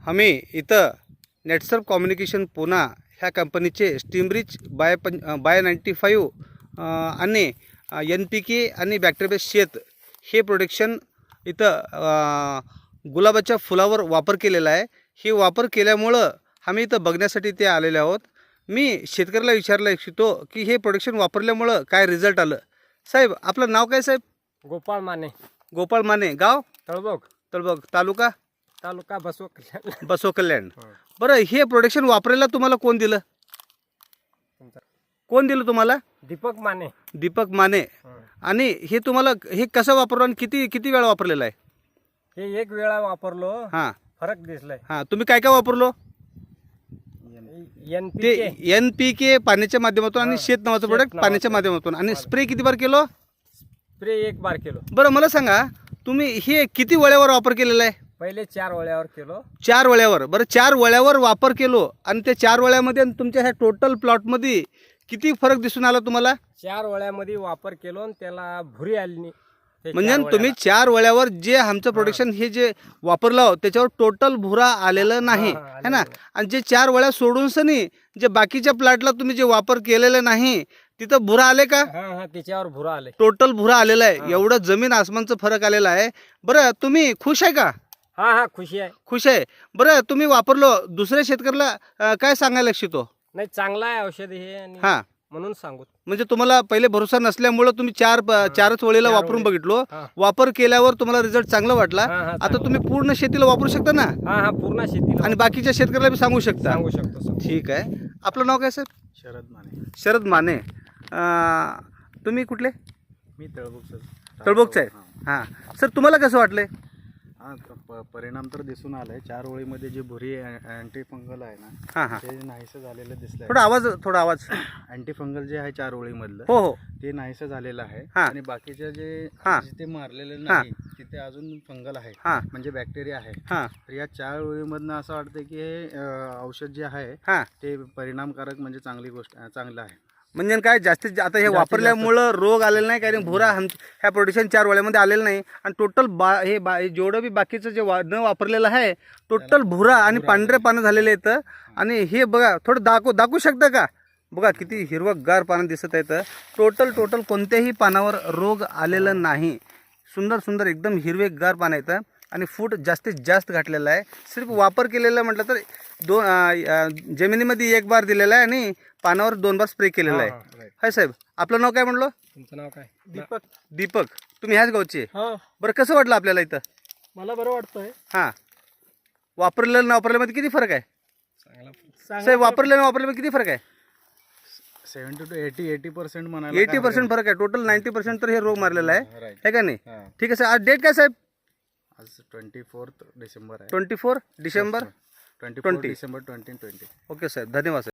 आम्ही इथं नेटसर्फ कम्युनिकेशन पुणा ह्या कंपनीचे स्टीमरिच बाय 95 आणि NPK आणि बॅक्टेरिया शेत हे प्रोडक्शन इथं गुलाबाच्या फुलावर वापर केलेला आहे. हे वापर केल्यामुळं आम्ही इथं बघण्यासाठी ते आलेले आहोत. मी शेतकऱ्याला विचारलं इच्छितो की हे प्रोडक्शन वापरल्यामुळं काय रिझल्ट आलं. साहेब आपलं नाव काय साहेब? गोपाळ माने, गोपाळ माने, गाव तळबोग, तालुका बसव कल्याण. बसव कल्याण. बरं, हे प्रोडक्शन वापरायला तुम्हाला कोण दिलं? कोण दिलं तुम्हाला? दीपक माने. आणि हे तुम्हाला हे कसं वापरलं आणि किती वेळा वापरलेलं आहे? हे एक वेळा वापरलो, हां फरक दिसलाय. हां, तुम्ही काय काय वापरलो? ते NPK पाण्याच्या माध्यमातून आणि शेत नावाचं प्रोडक्ट पाण्याच्या माध्यमातून. आणि स्प्रे किती बार केलो? स्प्रे एक बार केलो. बरं मला सांगा, तुम्ही हे किती वळ्यावर वापर केलेला आहे? पहिले 4 वळ्यावर केलो. 4 वळ्यावर. बरं, 4 वळ्यावर वापर केलो आणि त्या 4 वळ्यामध्ये तुमच्या ह्या टोटल प्लॉटमध्ये किती फरक दिसून आला तुम्हाला? 4 वळ्यामध्ये वापर केलो आणि त्याला भुरी आली नाही. म्हणजे तुम्ही 4 वळ्यावर जे आमचं प्रोडक्शन हे जे वापरलं त्याच्यावर टोटल भुरा आलेलं नाही है ना. आणि जे 4 वळ्या सोडून सनी जे बाकीच्या प्लॉटला तुम्ही जे वापर केलेलं नाही तिथं भुरा आले का? त्याच्यावर भुरा आले. टोटल भुरा आलेला आहे. एवढं जमीन आसमानचं फरक आलेला आहे. बरं, तुम्ही खुश आहे का? हा खुशी आहे. खुश आहे. बरं, तुम्ही वापरलो, दुसऱ्या शेतकऱ्याला काय सांगायला इच्छितो? नाही, चांगला आहे औषध हे आणि हां, म्हणून सांगू. म्हणजे तुम्हाला पहिले भरोसा नसल्यामुळं तुम्ही 4च वेळेला वापरून बघितलो. वापर केल्यावर तुम्हाला रिझल्ट चांगला वाटला. आता तुम्ही पूर्ण शेतीला वापरू शकता ना? हा पूर्ण शेतीला आणि बाकीच्या शेतकऱ्याला बी सांगू शकता. सांगू शकतो. ठीक आहे. आपलं नाव काय सर? शरद माने. शरद माने. तुम्ही कुठले? मी तळबोगचं आहे. हां सर, तुम्हाला कसं वाटलंय? परिणाम तर दिसून आलाय. 4 ओळीमध्ये जे भुरी अँटी फंगल आहे ना, हां हां, ते नाहीसं झालेलं दिसलंय. थोडा आवाज. अँटी फंगल जे आहे 4 ओळीमधलं, हो हो, ते नाहीसं झालेलं आहे. हां. आणि बाकीचे जे हां. जिथे मारलेलं नाही तिथे अजून फंगल आहे, हां म्हणजे बॅक्टेरिया आहे. हां तर या 4 ओळीमधनं असं वाटतं की हे औषध जे आहे हां, ते परिणामकारक, म्हणजे चांगलं आहे. म्हणजे काय जास्तीत आता हे वापरल्यामुळं रोग आलेला नाही, कारण भुरा ह्या प्रोडक्शन 4 वळ्यामध्ये आलेलं नाही. आणि टोटल जेवढं बी बाकीचं जे न वापरलेलं आहे टोटल भुरा आणि पांढरे पानं झालेले आहेत. आणि हे बघा, थोडं दाखवू शकता का? बघा किती हिरवंगार पानं दिसत आहेत. टोटल कोणत्याही पानावर रोग आलेलं नाही. सुंदर एकदम हिरवेगार पानं आहेत. आणि फूट जास्तीत जास्त घातलेला आहे. सिर्फ वापर केलेला म्हटलं तर जमिनीमध्ये 1 बार दिलेला आहे आणि पानावर 2 बार स्प्रे केलेला आहे. हाय साहेब, आपलं नाव काय म्हणलो? तुमचं नाव काय? दीपक. तुम्ही ह्याच गावचे? बरं, कसं वाटलं आपल्याला इथं? मला बरं वाटतंय. हां, वापरलेलं ना वापरल्यामध्ये किती फरक आहे साहेब? वापरलेलं वापरल्यामध्ये किती फरक आहे? 70 to 80% म्हणायला 80% फरक आहे. टोटल 90% तर हे रोग मारलेला आहे, है का नाही? ठीक आहे सर. आज डेट काय साहेब? आज 24 डिसेंबर आहे. 24 डिसेंबर 24 डिसेंबर 2020. ओके साहेब, धन्यवाद साहेब.